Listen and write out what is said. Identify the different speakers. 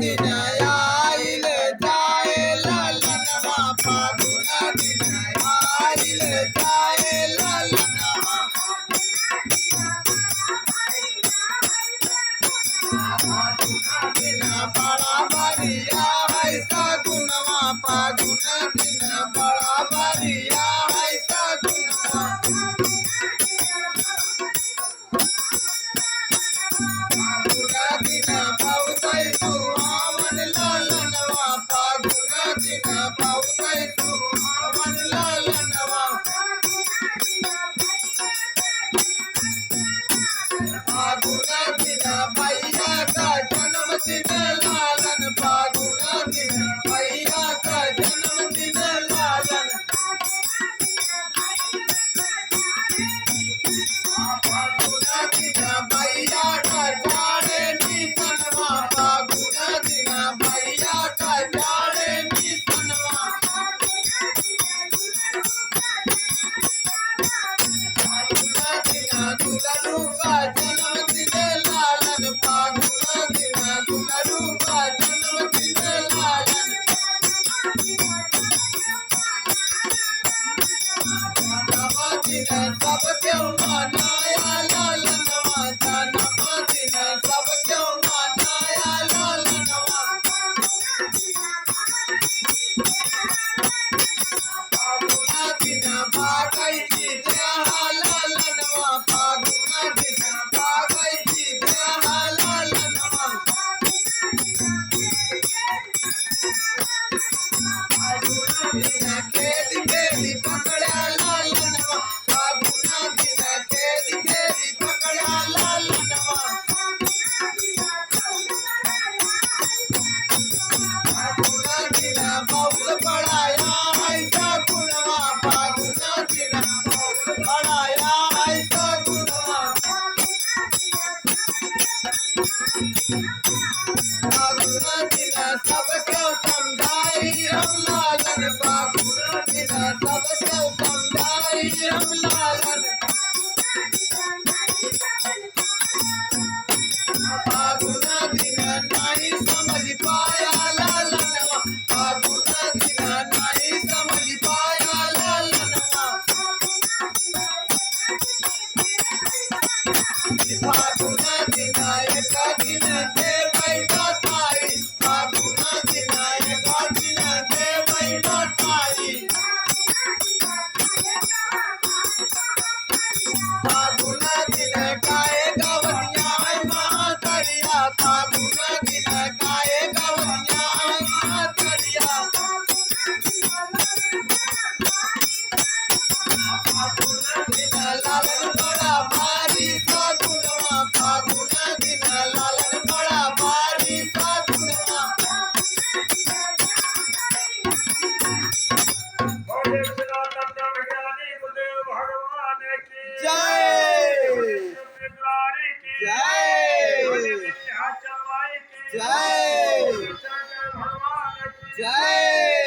Speaker 1: दिन आइल जाए ललनवा फागुन दिन आइल जाए ललनवा दिन बड़ा बढ़िया है सगुनवा फागुन दिन बड़ा बढ़िया है सगुनवा फागुन दिन बहुत सुहावन ललनवा फागुन दिन बहुत सुहावन ललनवा फागुन दिन भैया का जन्मदिन लालन फागुन दिन भैया का जन्मदिन लालन फागुन दिन भैया का जाने निसनवा फागुन दिन भैया का जाने निसनवा फागुन दिन दुलरू का जन्मदिन लालन फागुन दिन दुलरू का जन्मदिन लालन जन्मदिन सब क्यों मनाया लालनवा जन्मदिन सब क्यों मनाया लालनवा फागुन दिन भागई जी देहा लालनवा फागुन दिन भागई जी देहा लालनवा फागुन दिन खेत खेती पकड़ा लालनवा फागुन दिन खेत खेती पकड़ा लालनवा फागुन दिन बहुत बड़ाया है सगुनवा फागुन दिन बहुत बड़ाया है सगुनवा फागुन दिन सबको समझाई हम लालन फागुन दिन सबको समझाई हम लालन फागुन दिन नहीं समझ पाया लालनवा फागुन दिन नहीं समझ पाया लालनवा फागुन दिन एक दिन दे बैठाई फागुन दिन एक दिन दे बैठाई फागुन दिन गाए गवतिया है महातरिया फागुन दिन गाए गवतिया है महातरिया फागुन दिन लालन बड़ा भारी सगुनवा फागुन दिन लालन बड़ा भारी सगुनवा जय जय जय जय